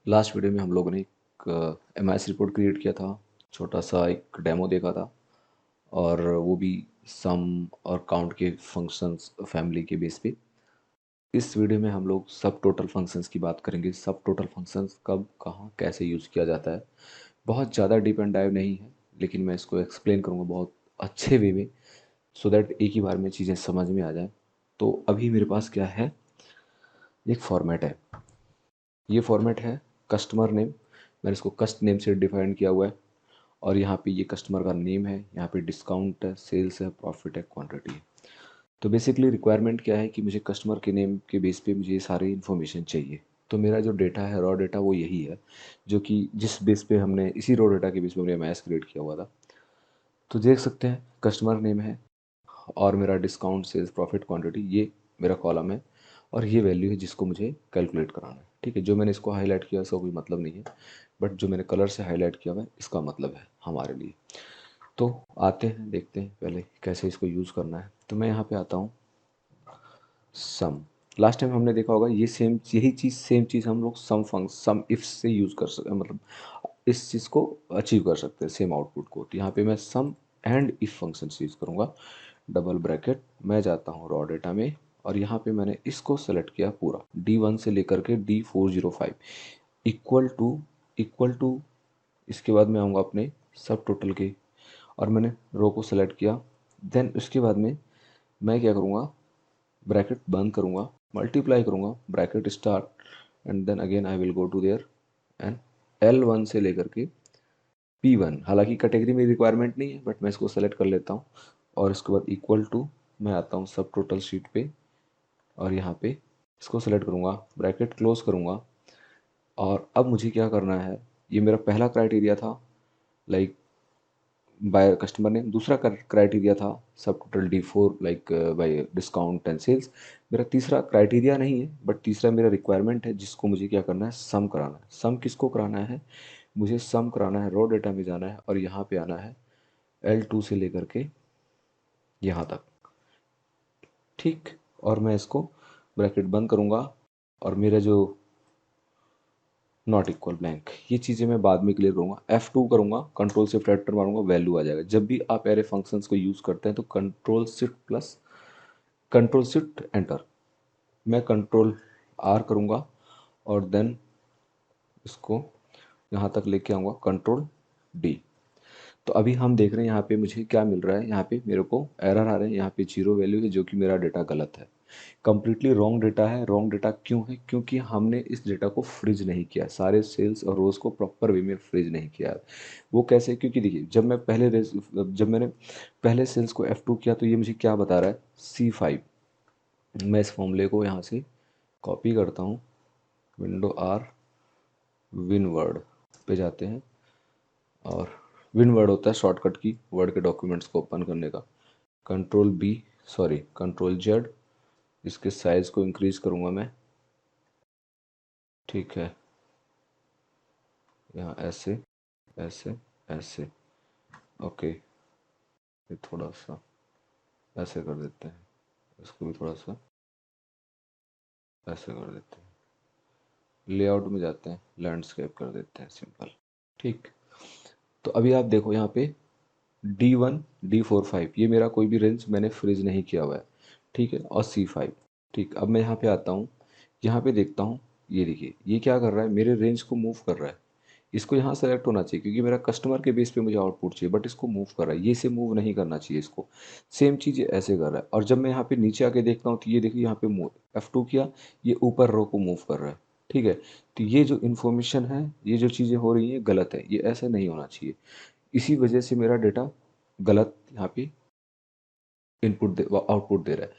Last video में हम लोगों ने एक एमआईएस रिपोर्ट क्रिएट किया था, छोटा सा एक डेमो देखा था और वो भी सम और काउंट के फंक्शंस फैमिली के बेस पे। इस वीडियो में हम लोग सब टोटल फंक्शंस की बात करेंगे। सब टोटल फंक्शंस कब कहाँ कैसे यूज़ किया जाता है। बहुत ज़्यादा डीप एंड डाइव नहीं है, लेकिन मैं इसको एक्सप्लेन करूँगा बहुत अच्छे वे में, सो दैट एक ही बार में चीज़ें समझ में आ जाए। तो अभी मेरे पास क्या है, एक फॉर्मेट है। ये फॉर्मेट है कस्टमर नेम। मैंने इसको कस्ट नेम से डिफाइन किया हुआ है और यहाँ पे ये कस्टमर का नेम है, यहाँ पे डिस्काउंट है, सेल्स है, प्रॉफिट है, क्वांटिटी है। तो बेसिकली रिक्वायरमेंट क्या है कि मुझे कस्टमर के नेम के बेस पे मुझे ये सारी इन्फॉर्मेशन चाहिए। तो मेरा जो डेटा है, रॉ डेटा, वो यही है, जो कि जिस बेस पे हमने इसी रॉ डेटा के बेस पे हमने मैच क्रिएट किया हुआ था। तो देख सकते हैं कस्टमर नेम है और मेरा डिस्काउंट, सेल्स, प्रॉफिट, क्वांटिटी, ये मेरा कॉलम है और ये वैल्यू है जिसको मुझे कैलकुलेट कराना है। ठीक है, जो मैंने इसको हाईलाइट किया इसका कोई मतलब नहीं है, बट जो मैंने कलर से हाईलाइट किया हुआ है इसका मतलब है हमारे लिए। तो आते हैं, देखते हैं पहले कैसे इसको यूज़ करना है। तो मैं यहाँ पे आता हूँ, सम। लास्ट टाइम हमने देखा होगा ये सेम चीज़ हम लोग सम इफ से यूज़ कर सकते, मतलब इस चीज़ को अचीव कर सकते हैं, सेम आउटपुट को। तो यहाँ पे मैं सम एंड इफ फंक्शन यूज़ करूँगा। डबल ब्रैकेट, मैं जाता हूँ रॉ डेटा में और यहाँ पे मैंने इसको सेलेक्ट किया पूरा, D1 से लेकर के D405 इक्वल टू इसके बाद मैं आऊँगा अपने सब टोटल के और मैंने रो को सेलेक्ट किया। देन उसके बाद में मैं क्या करूँगा, ब्रैकेट बंद करूँगा, मल्टीप्लाई करूँगा, bracket start, and then again I will go to there and L1 से लेकर के P1। हालांकि कैटेगरी में रिक्वायरमेंट नहीं है, बट मैं इसको सेलेक्ट कर लेता हूँ और इसके बाद इक्वल टू मैं आता हूँ सब टोटल शीट पे और यहाँ पे इसको सेलेक्ट करूँगा, ब्रैकेट क्लोज करूँगा। और अब मुझे क्या करना है, ये मेरा पहला क्राइटेरिया था, लाइक बाय कस्टमर ने। दूसरा क्राइटेरिया था सब टोटल D4, like by discount and sales. मेरा तीसरा क्राइटेरिया नहीं है, बट तीसरा मेरा रिक्वायरमेंट है जिसको मुझे क्या करना है, सम कराना है। सम किसको कराना है, मुझे सम कराना है, रॉ डेटा में जाना है और यहाँ पे आना है L2 से लेकर के यहाँ तक। ठीक, और मैं इसको ब्रैकेट बंद करूँगा और मेरा जो नॉट इक्वल ब्लैंक, ये चीज़ें मैं बाद में क्लियर करूँगा। F2 करूँगा, कंट्रोल शिफ्ट एंटर मारूंगा, वैल्यू आ जाएगा। जब भी आप एरे फंक्शंस को यूज़ करते हैं तो कंट्रोल शिफ्ट एंटर, मैं कंट्रोल R करूँगा और देन इसको यहाँ तक लेके आऊँगा, कंट्रोल D। तो अभी हम देख रहे हैं यहाँ पे मुझे क्या मिल रहा है, यहाँ पे मेरे को एरर आ रहे हैं, यहाँ पे जीरो वैल्यू है, जो कि मेरा डेटा गलत है, कंप्लीटली रॉन्ग डेटा है। रॉन्ग डेटा क्यों है, क्योंकि हमने इस डेटा को फ्रीज नहीं किया, सारे सेल्स और रोज को प्रॉपर वे में फ्रीज नहीं किया। वो कैसे, क्योंकि देखिए जब मैंने पहले सेल्स को F2 किया तो ये मुझे क्या बता रहा है, C5। मैं इस फॉर्मूले को यहाँ से कॉपी करता हूँ, विंडो आर, विनवर्ड पे जाते हैं और विनवर्ड होता है शॉर्टकट की वर्ड के डॉक्यूमेंट्स को ओपन करने का। कंट्रोल जेड, इसके साइज को इंक्रीज करूँगा मैं। ठीक है, यहाँ ऐसे ऐसे ऐसे, ओके। ये थोड़ा सा ऐसे कर देते हैं, इसको भी थोड़ा सा ऐसे कर देते हैं। लेआउट में जाते हैं, लैंडस्केप कर देते हैं, सिंपल। ठीक, तो अभी आप देखो यहाँ पे D1 D45, ये मेरा कोई भी रेंज मैंने फ्रीज नहीं किया हुआ है। ठीक है, और C5। ठीक, अब मैं यहाँ पे आता हूँ, यहाँ पे देखता हूँ, ये देखिए ये क्या कर रहा है, मेरे रेंज को मूव कर रहा है। इसको यहाँ सेलेक्ट होना चाहिए क्योंकि मेरा कस्टमर के बेस पे मुझे आउटपुट चाहिए, बट इसको मूव कर रहा है, ये से मूव नहीं करना चाहिए इसको। सेम चीज़ ये ऐसे कर रहा है। और जब मैं यहाँ पे नीचे आके देखता हूँ तो ये देखिए यहाँ पे मूव F2 किया, ये ऊपर रो को मूव कर रहा है। ठीक है, तो ये जो इन्फॉर्मेशन है, ये जो चीज़ें हो रही हैं गलत है, ये ऐसा नहीं होना चाहिए। इसी वजह से मेरा डेटा गलत यहाँ पे आउटपुट दे रहा है।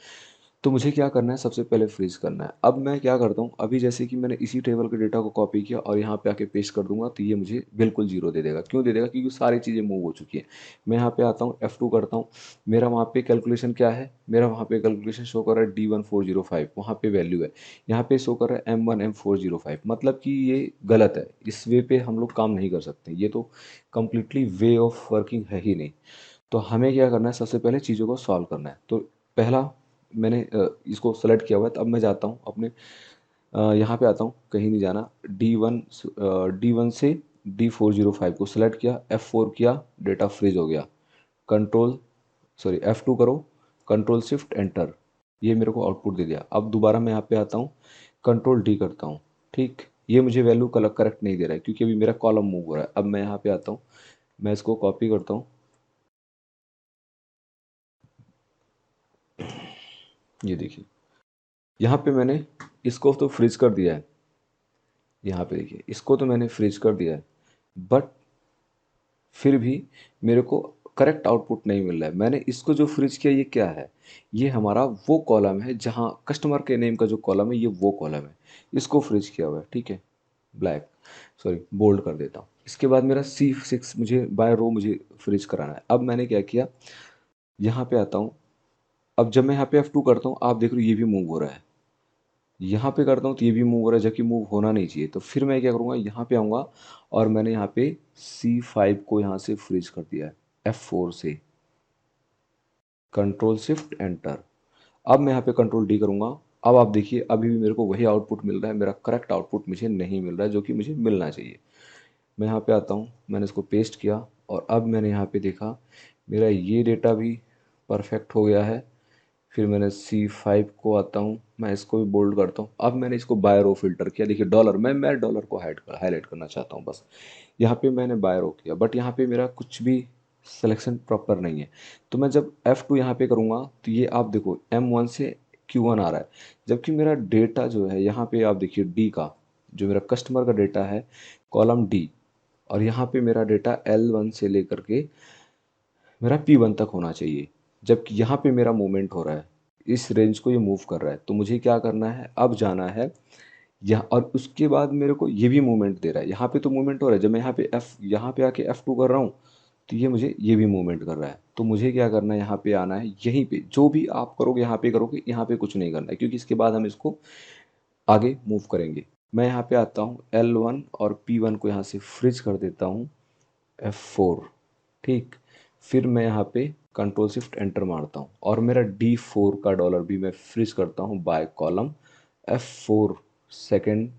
तो मुझे क्या करना है, सबसे पहले फ्रीज करना है। अब मैं क्या करता हूँ, अभी जैसे कि मैंने इसी टेबल के डेटा को कॉपी किया और यहाँ पे आके पेस्ट कर दूंगा तो ये मुझे बिल्कुल जीरो दे देगा। क्यों दे देगा, क्योंकि सारी चीज़ें मूव हो चुकी हैं। मैं यहाँ पे आता हूँ, F2 करता हूँ, मेरा वहाँ पे कैलकुलेशन क्या है, मेरा वहाँ पे कैलकुलेशन शो कर रहा है D1405, वहाँ पे वैल्यू है। यहाँ पे शो कर रहा है M1M405, मतलब कि ये गलत है। इस वे पे हम लोग काम नहीं कर सकते, ये तो कम्प्लीटली वे ऑफ वर्किंग है ही नहीं। तो हमें क्या करना है, सबसे पहले चीज़ों को सॉल्व करना है। तो पहला मैंने इसको सेलेक्ट किया हुआ है, तो अब मैं जाता हूँ अपने यहाँ पे आता हूँ, कहीं नहीं जाना, D1 से D405 को सिलेक्ट किया, F4 किया, डेटा फ्रीज हो गया। F2 करो, कंट्रोल शिफ्ट एंटर, ये मेरे को आउटपुट दे दिया। अब दोबारा मैं यहाँ पे आता हूँ, कंट्रोल D करता हूँ, ठीक, ये मुझे वैल्यू करेक्ट नहीं दे रहा है क्योंकि अभी मेरा कॉलम मूव हो रहा है। अब मैं यहाँ पे आता हूँ, मैं इसको कॉपी करता हूँ, ये देखिए यहाँ पे मैंने इसको तो फ्रीज कर दिया है, यहाँ पे देखिए इसको तो मैंने फ्रीज कर दिया है, बट फिर भी मेरे को करेक्ट आउटपुट नहीं मिल रहा है। मैंने इसको जो फ्रीज किया, ये क्या है, ये हमारा वो कॉलम है जहाँ कस्टमर के नेम का जो कॉलम है, ये वो कॉलम है, इसको फ्रीज किया हुआ है, ठीक है, ब्लैक, बोल्ड कर देता हूँ। इसके बाद मेरा C6 मुझे बाय रो मुझे फ्रीज कराना है। अब मैंने क्या किया, यहाँ पे आता हूँ, अब जब मैं यहाँ पे F2 करता हूँ, आप देख रहे हो ये भी मूव हो रहा है, यहाँ पे करता हूँ तो ये भी मूव हो रहा है, जबकि मूव होना नहीं चाहिए। तो फिर मैं क्या करूँगा, यहाँ पे आऊँगा और मैंने यहाँ पे C5 को यहाँ से फ्रीज कर दिया है F4 से, कंट्रोल शिफ्ट एंटर। अब मैं यहाँ पे कंट्रोल D करूँगा। अब आप देखिए अभी भी मेरे को वही आउटपुट मिल रहा है, मेरा करेक्ट आउटपुट मुझे नहीं मिल रहा है जो कि मुझे मिलना चाहिए। मैं यहाँ पे आता हूँ, मैंने इसको पेस्ट किया और अब मैंने यहाँ पे देखा मेरा ये डेटा भी परफेक्ट हो गया है। फिर मैंने C5 को आता हूँ, मैं इसको भी बोल्ड करता हूँ। अब मैंने इसको बाय रो फिल्टर किया, देखिए डॉलर, मैं डॉलर को हाईलाइट करना चाहता हूँ बस। यहाँ पे मैंने बाय रो किया, बट यहाँ पे मेरा कुछ भी सिलेक्शन प्रॉपर नहीं है। तो मैं जब F2 यहाँ पे करूँगा तो ये आप देखो M1 से Q1 आ रहा है, जबकि मेरा डेटा जो है यहाँ पे आप देखिए D का, जो मेरा कस्टमर का डेटा है, कॉलम D, और यहाँ पे मेरा डेटा L1 से लेकर के मेरा P1 तक होना चाहिए, जबकि यहाँ पे मेरा मूवमेंट हो रहा है, इस रेंज को ये मूव कर रहा है। तो मुझे क्या करना है, अब जाना है यहाँ, और उसके बाद मेरे को ये भी मूवमेंट दे रहा है, यहाँ पे तो मूवमेंट हो रहा है, जब मैं यहाँ पे आके F2 कर रहा हूँ तो ये मुझे ये भी मूवमेंट कर रहा है। तो मुझे क्या करना है, यहाँ पे आना है, यहीं पे जो भी आप करोगे यहाँ पे करोगे, यहाँ पे कुछ नहीं करना है क्योंकि इसके बाद हम इसको आगे मूव करेंगे। मैं यहाँ पे आता हूँ, L1 और P1 को यहाँ से फ्रीज कर देता हूँ F4, ठीक, फिर मैं यहाँ पे कंट्रोल शिफ्ट एंटर मारता हूँ और मेरा D4 का डॉलर भी मैं फ्रीज करता हूँ by column F4, second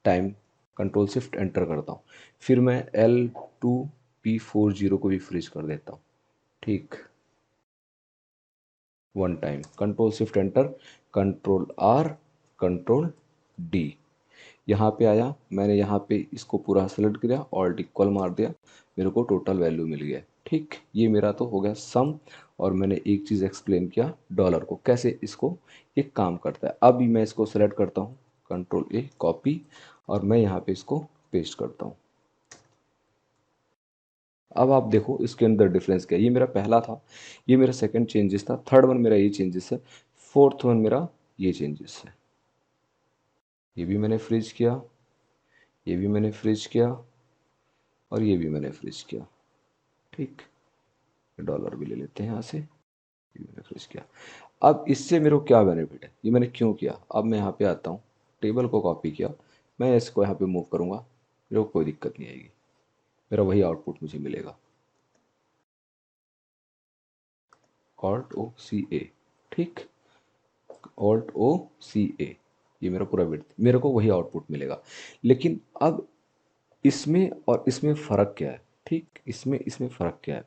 time control shift enter करता हूँ। फिर मैं L2P40 को भी फ्रीज कर देता हूँ, ठीक, one time control shift enter, control R, control D, यहाँ पे आया, मैंने यहाँ पे इसको पूरा सेलेक्ट किया, ऑल्ट इक्वल मार दिया, मेरे को टोटल वैल्यू मिल गया, ठीक। ये मेरा तो हो गया सम, और मैंने एक चीज़ एक्सप्लेन किया डॉलर को कैसे इसको ये काम करता है। अभी मैं इसको सेलेक्ट करता हूँ, कंट्रोल A कॉपी, और मैं यहाँ पे इसको पेस्ट करता हूँ। अब आप देखो इसके अंदर डिफरेंस क्या है, ये मेरा पहला था, ये मेरा सेकंड चेंजेस था, थर्ड वन मेरा ये चेंजेस है, फोर्थ वन मेरा ये चेंजेस है। ये भी मैंने फ्रीज किया, ये भी मैंने फ्रीज किया, और ये भी मैंने फ्रीज किया, ठीक। डॉलर भी ले लेते हैं यहाँ से, ये भी मैंने फ्रीज किया। अब इससे मेरे को क्या बेनिफिट है, ये मैंने क्यों किया, अब मैं यहाँ पे आता हूँ, टेबल को कॉपी किया, मैं इसको यहाँ पे मूव करूँगा, मेरे को कोई दिक्कत नहीं आएगी, मेरा वही आउटपुट मुझे मिलेगा, Alt+O+C+A, ठीक, Alt+O+C+A, ये मेरा पूरा विड्थ, मेरे को वही आउटपुट मिलेगा। लेकिन अब इसमें और इसमें फ़र्क क्या है, ठीक, इसमें इसमें फ़र्क क्या है,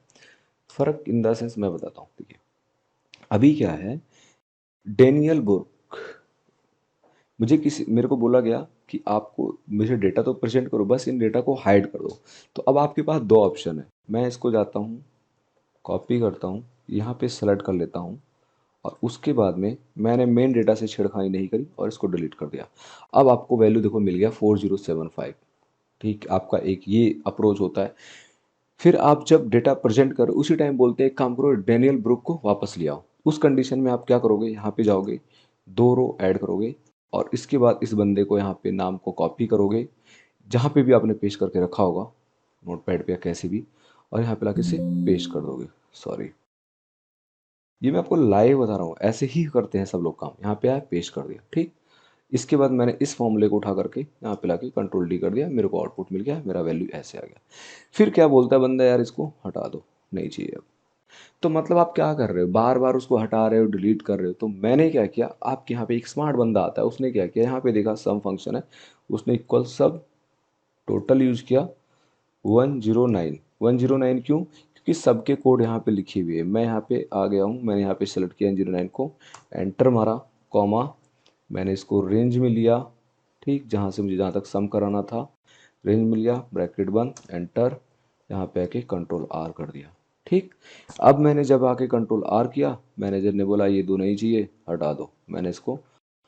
फ़र्क इन द सेंस मैं बताता हूँ, देखिए अभी क्या है, डेनियल बुर्क, मुझे किसी मेरे को बोला गया कि आपको मुझे डेटा तो प्रेजेंट करो, बस इन डेटा को हाइड कर दो। तो अब आपके पास दो ऑप्शन है, मैं इसको जाता हूँ, कॉपी करता हूँ, यहाँ पे सेलेक्ट कर लेता हूँ, और उसके बाद में मैंने मेन डेटा से छेड़खानी नहीं करी और इसको डिलीट कर दिया। अब आपको वैल्यू देखो मिल गया 4075, ठीक, आपका एक ये अप्रोच होता है। फिर आप जब डेटा प्रेजेंट करो उसी टाइम बोलते हैं एक काम करो, डेनियल ब्रुक को वापस ले आओ। उस कंडीशन में आप क्या करोगे, यहाँ पे जाओगे, दो रो ऐड करोगे, और इसके बाद इस बंदे को यहाँ पे नाम को कॉपी करोगे, जहाँ पे भी आपने पेस्ट करके रखा होगा, नोटपैड पे या कैसे भी, और यहाँ पे लाके इसे पेस्ट कर दोगे। सॉरी, ये मैं आपको लाइव बता रहा हूँ, ऐसे ही करते हैं सब लोग काम। यहाँ पे आया, पेस्ट कर दिया, ठीक। इसके बाद मैंने इस फॉर्मूले को उठा करके यहाँ पे लाके कंट्रोल D कर दिया, मेरे को आउटपुट मिल गया, मेरा वैल्यू ऐसे आ गया। फिर क्या बोलता है बंदा, यार इसको हटा दो, नहीं चाहिए अब। तो मतलब आप क्या कर रहे हो, बार बार उसको हटा रहे हो, डिलीट कर रहे हो। तो मैंने क्या किया, आपके यहाँ पे एक स्मार्ट बंदा आता है, उसने क्या किया, यहाँ पे देखा सम फंक्शन है, उसने इक्वल सब टोटल यूज किया 109। 109 क्यों, क्योंकि सबके कोड यहाँ पे लिखी हुई है। मैं यहाँ पे आ गया हूँ, मैंने यहाँ पे सेलेक्ट किया 109 को, एंटर मारा, कॉमा, मैंने इसको रेंज में लिया, ठीक, जहाँ से मुझे जहाँ तक सम कराना था रेंज में लिया, ब्रैकेट बंद, एंटर, यहाँ पे आके कंट्रोल आर कर दिया। ठीक, अब मैंने जब आके कंट्रोल आर किया, मैनेजर ने बोला ये दो नहीं चाहिए, हटा दो, मैंने इसको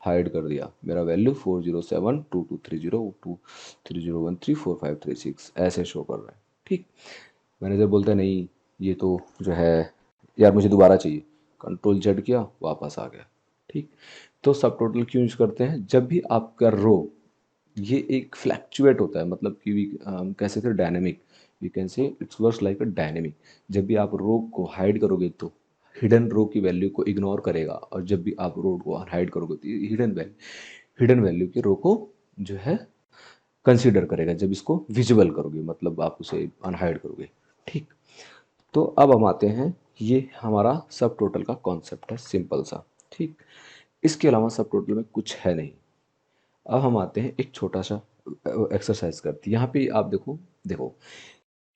हाइड कर दिया। मेरा वैल्यू 40722230230134536 ऐसे शो कर रहा है। ठीक, मैनेजर बोलता है नहीं, ये तो जो है यार मुझे दोबारा चाहिए, कंट्रोल जेड किया, वापस आ गया। ठीक, तो सब टोटल क्यों यूज करते हैं, जब भी आपका रो ये एक फ्लैक्चुएट होता है, मतलब कि हम कह सकते हैं dynamic, we can say it's works like a dynamic. जब भी आप रो को हाइड करोगे तो हिडन रो की वैल्यू को इग्नोर करेगा, और जब भी आप रो को हाइड करोगे तो हिडन वैल्यू के रो को जो है कंसीडर करेगा जब इसको विजुअल करोगे, मतलब आप उसे अनहाइड करोगे। ठीक, तो अब हम आते हैं, ये हमारा सब टोटल का कॉन्सेप्ट है, सिंपल सा। ठीक, इसके अलावा सब टोटल में कुछ है नहीं। अब हम आते हैं एक छोटा सा एक्सरसाइज करते हैं। यहाँ पे आप देखो, देखो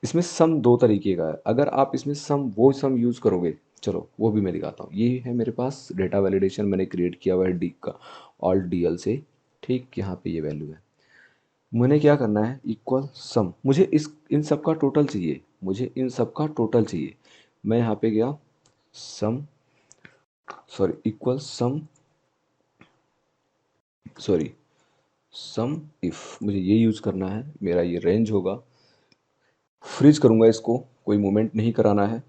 इसमें सम दो तरीके का है। अगर आप इसमें सम वो सम यूज़ करोगे, चलो वो भी मैं दिखाता हूँ। ये है मेरे पास डेटा वैलिडेशन मैंने क्रिएट किया हुआ है डी का, ऑल डी एल से। ठीक, यहाँ पे ये वैल्यू है, मैंने क्या करना है, इक्वल सम, मुझे इस इन सब का टोटल चाहिए, मुझे इन सब का टोटल चाहिए। मैं यहाँ पे गया, sum, sorry, equal sum, sorry, sum if, मुझे ये यूज़ करना है, मेरा ये रेंज होगा, फ्रीज करूँगा इसको, कोई मूवमेंट नहीं कराना है,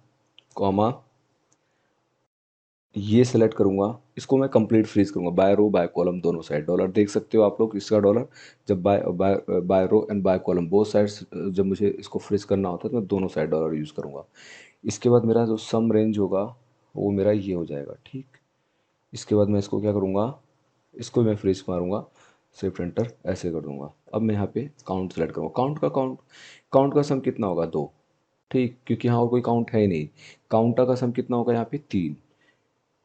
कॉमा, ये सेलेक्ट करूँगा, इसको मैं कंप्लीट फ्रीज करूँगा, बाय रो बाय कॉलम दोनों साइड। डॉलर देख सकते हो आप लोग, इसका डॉलर, जब by by by row and by column both sides, जब मुझे इसको फ्रीज करना होता है तो मैं दोनों साइड डॉलर यूज़ करूँगा। इसके बाद मेरा जो सम रेंज होगा वो मेरा ये हो जाएगा। ठीक, इसके बाद मैं इसको क्या करूँगा, इसको मैं फ्रीज मारूँगा, शिफ्ट एंटर ऐसे कर दूँगा। अब मैं यहाँ पे काउंट सेलेक्ट करूँगा, काउंट का सम कितना होगा, 2। ठीक, क्योंकि यहाँ और कोई काउंट है ही नहीं। काउंटा का सम कितना होगा यहाँ पे, 3,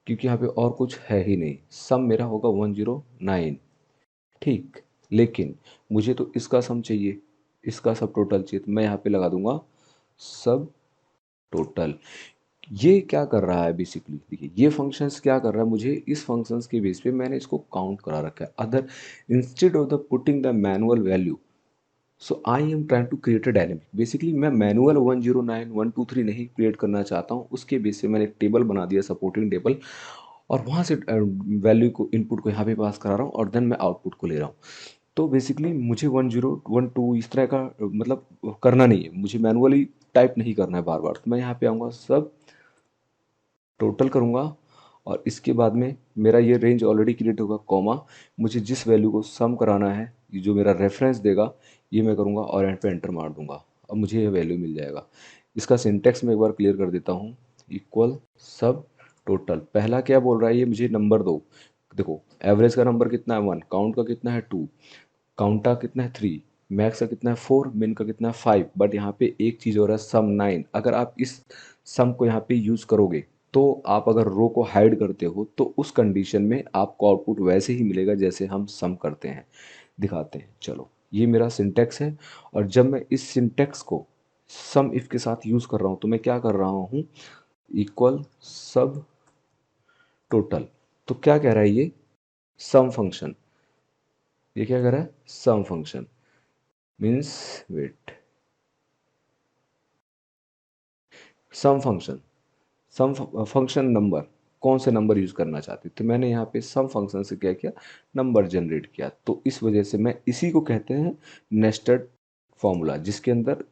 क्योंकि यहाँ पे और कुछ है ही नहीं। सम मेरा होगा 109। ठीक, लेकिन मुझे तो इसका सम चाहिए, इसका सब टोटल चाहिए, तो मैं यहाँ पे लगा दूंगा सब टोटल। ये क्या कर रहा है बेसिकली, देखिए ये फंक्शंस क्या कर रहा है, मुझे इस फंक्शंस के बेस पे मैंने इसको काउंट करा रखा है। Other, instead of the putting the manual value, so I am trying to create a dynamic. Basically मैं मैनुअल 109 123 नहीं क्रिएट करना चाहता हूँ, उसके बेस पे मैंने एक टेबल बना दिया, सपोर्टिंग टेबल, और वहाँ से वैल्यू को, इनपुट को यहाँ पे पास करा रहा हूँ, और देन मैं आउटपुट को ले रहा हूँ। तो बेसिकली मुझे 1012 इस तरह का मतलब करना नहीं है, मुझे मैनुअली टाइप नहीं करना है बार बार। तो मैं यहाँ पे आऊँगा, सब टोटल करूँगा, और इसके बाद में मेरा ये रेंज ऑलरेडी क्रिएट होगा, कॉमा, मुझे जिस वैल्यू को सम कराना है, ये जो मेरा रेफरेंस देगा, ये मैं करूँगा और एंड पे एंटर मार दूंगा। अब मुझे ये वैल्यू मिल जाएगा। इसका सिंटेक्स मैं एक बार क्लियर कर देता हूँ, इक्वल सब टोटल, पहला क्या बोल रहा है, ये मुझे नंबर दो। देखो एवरेज का नंबर कितना है 1, काउंट का कितना है 2, काउंटा कितना है 3, मैक्स का कितना है 4, मिन का कितना है 5, बट यहाँ पे एक चीज़ हो रहा है सम 9। अगर आप इस सम को यहाँ पे यूज़ करोगे, तो आप अगर रो को हाइड करते हो तो उस कंडीशन में आपको आउटपुट वैसे ही मिलेगा जैसे हम सम करते हैं। दिखाते हैं, चलो ये मेरा सिंटेक्स है, और जब मैं इस सिंटेक्स को सम इफ के साथ यूज़ कर रहा हूँ तो मैं क्या कर रहा हूँ, इक्वल सब टोटल। तो क्या कह रहा है ये, सम फंक्शन, ये क्या कह रहा है, सम फंक्शन मीन्स, वेट, सम फंक्शन, सम फंक्शन नंबर, कौन से नंबर यूज़ करना चाहते, तो मैंने यहाँ पे सम फंक्शन से क्या किया, नंबर जनरेट किया। तो इस वजह से मैं इसी को कहते हैं नेस्टेड फॉर्मूला, जिसके अंदर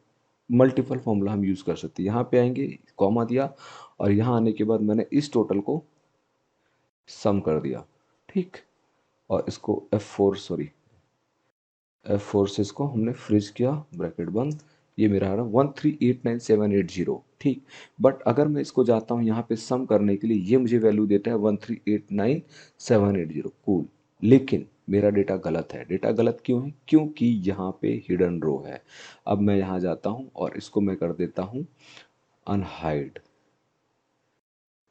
मल्टीपल फॉर्मूला हम यूज़ कर सकते हैं। यहाँ पे आएंगे, कॉमा दिया, और यहाँ आने के बाद मैंने इस टोटल को सम कर दिया। ठीक, और इसको F4, सॉरी F4 से इसको हमने फ्रीज किया, ब्रैकेट बंद, ये मेरा आ रहा 1389780। ठीक, बट अगर मैं इसको जाता हूँ यहाँ पे सम करने के लिए, ये मुझे वैल्यू देता है 1389780, कूल। लेकिन मेरा डेटा गलत है। डेटा गलत क्यों है, क्योंकि यहाँ पे हिडन रो है। अब मैं यहाँ जाता हूँ और इसको मैं कर देता हूँ अनहाइड।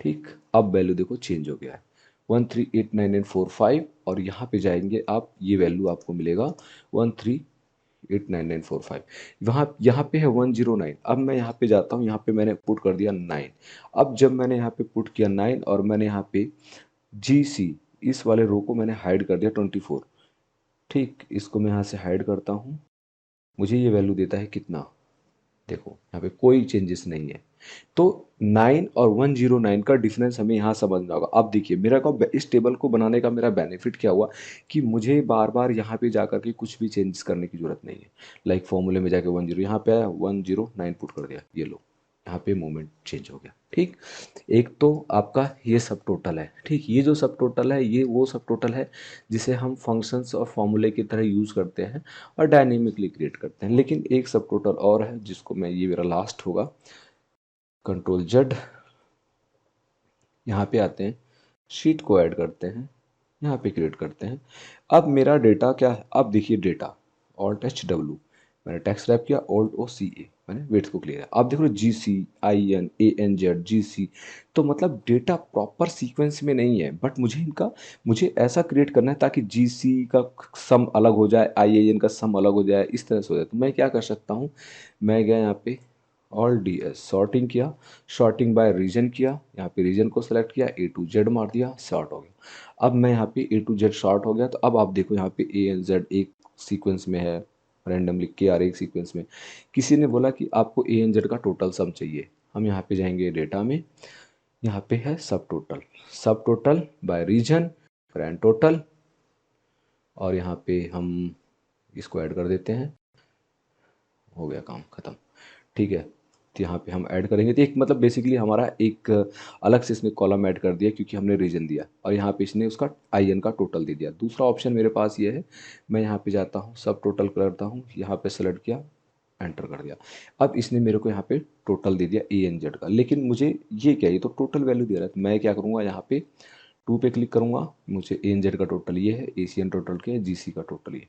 ठीक, अब वैल्यू देखो चेंज हो गया है 138945, और यहाँ पे जाएंगे आप, ये वैल्यू आपको मिलेगा 138945। यहाँ पे है 109। अब मैं यहाँ पे जाता हूँ, यहाँ पे मैंने पुट कर दिया 9। अब जब मैंने यहाँ पे पुट किया 9 और मैंने यहाँ पे GC, इस वाले रो को मैंने हाइड कर दिया 24। ठीक, इसको मैं यहाँ से हाइड करता हूँ। मुझे ये वैल्यू देता है कितना, देखो यहाँ पे कोई चेंजेस नहीं है। तो 9 और 109 का डिफरेंस हमें यहाँ समझना होगा। अब देखिए मेरा को इस टेबल को बनाने का मेरा बेनिफिट क्या हुआ कि मुझे बार बार यहाँ पे जा करके कुछ भी चेंजेस करने की जरूरत नहीं है। लाइक फॉर्मूले में जाके 10 यहाँ पे आया, 109 पुट कर दिया, ये लो यहाँ पे मोमेंट चेंज हो गया। ठीक, एक तो आपका ये सब टोटल है। ठीक, ये जो सब टोटल है ये वो सब टोटल है जिसे हम फंक्शंस और फॉर्मूले की तरह यूज़ करते हैं और डायनेमिकली क्रिएट करते हैं। लेकिन एक सब टोटल और है जिसको मैं, ये मेरा लास्ट होगा, कंट्रोल जेड, यहाँ पे आते हैं, शीट को ऐड करते हैं, यहाँ पे क्रिएट करते हैं। अब मेरा डेटा क्या है, अब देखिए डेटा Alt+H W, मैंने टेक्स्ट रैप किया, Alt+O+C+A, मैंने वेट्स को क्लियर है। अब देखो GCINANZ GC, तो मतलब डेटा प्रॉपर सीक्वेंस में नहीं है, बट मुझे ऐसा क्रिएट करना है ताकि GC का सम अलग हो जाए, IAN का सम अलग हो जाए, इस तरह से हो जाए। तो मैं क्या कर सकता हूँ, मैं गया यहाँ पे Alt+DS सॉर्टिंग किया, सॉर्टिंग बाय रीजन किया, यहाँ पे रीजन को सेलेक्ट किया, A to Z मार दिया, सॉर्ट हो गया। अब मैं यहाँ पे A to Z सॉर्ट हो गया। तो अब आप देखो यहाँ पे ANZ एक सीक्वेंस में है, रैंडमली KR एक सीक्वेंस में। किसी ने बोला कि आपको ANZ का टोटल सम चाहिए, हम यहाँ पे जाएंगे डेटा में, यहाँ पे है सब total by region, grand total, और यहाँ पे हम इसको ऐड कर देते हैं, हो गया काम ख़त्म। ठीक है, तो यहाँ पे हम ऐड करेंगे, तो एक मतलब बेसिकली हमारा एक अलग से इसमें कॉलम ऐड कर दिया क्योंकि हमने रीजन दिया, और यहाँ पे इसने उसका IN का टोटल दे दिया। दूसरा ऑप्शन मेरे पास ये है, मैं यहाँ पे जाता हूँ, सब टोटल करता हूँ, यहाँ पे सेलेक्ट किया, एंटर कर दिया। अब इसने मेरे को यहाँ पे टोटल दे दिया ANZ का, लेकिन मुझे ये क्या, ये तो टोटल वैल्यू दे रहा है। तो मैं क्या करूँगा, यहाँ पे 2 पे क्लिक करूँगा, मुझे ANZ का टोटल ये है, ACN टोटल क्या है, GC का टोटल ये।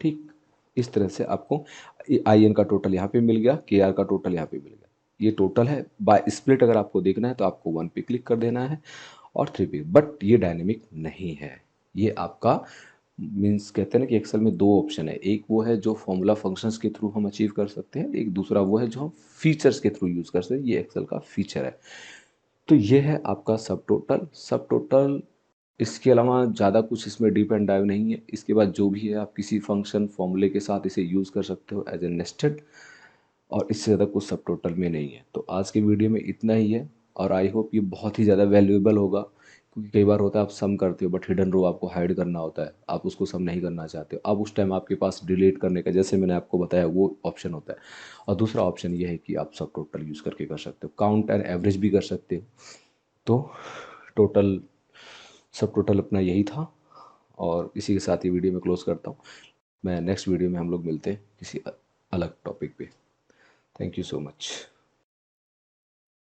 ठीक, इस तरह से आपको IN का टोटल यहाँ पे मिल गया, KR का टोटल यहाँ पे मिल गया। ये टोटल है बाय स्प्लिट। अगर आपको देखना है तो आपको 1 पे क्लिक कर देना है और 3 पे, बट ये डायनेमिक नहीं है। ये आपका मीन्स कहते हैं ना कि एक्सेल में दो ऑप्शन है, एक वो है जो फॉर्मूला फंक्शंस के थ्रू हम अचीव कर सकते हैं, एक दूसरा वो है जो हम फीचर्स के थ्रू यूज़ कर सकते हैं। ये एक्सेल का फीचर है। तो ये है आपका सब टोटल। इसके अलावा ज़्यादा कुछ इसमें डीप एंड डाइव नहीं है। इसके बाद जो भी है आप किसी फंक्शन फॉर्मूले के साथ इसे यूज़ कर सकते हो एज ए नेस्टेड, और इससे ज़्यादा कुछ सब टोटल में नहीं है। तो आज के वीडियो में इतना ही है, और आई होप ये बहुत ही ज़्यादा वैल्यूएबल होगा, क्योंकि कई बार होता है आप सम करते हो बट हिडन रो आपको हाइड करना होता है, आप उसको सम नहीं करना चाहते हो। अब उस टाइम आपके पास डिलीट करने का, जैसे मैंने आपको बताया, वो ऑप्शन होता है। और दूसरा ऑप्शन ये है कि आप सब टोटल यूज़ करके कर सकते हो, काउंट एंड एवरेज भी कर सकते हो। तो टोटल सब टोटल अपना यही था, और इसी के साथ ये वीडियो में क्लोज करता हूँ। मैं नेक्स्ट वीडियो में हम लोग मिलते हैं किसी अलग टॉपिक पे। Thank you so much.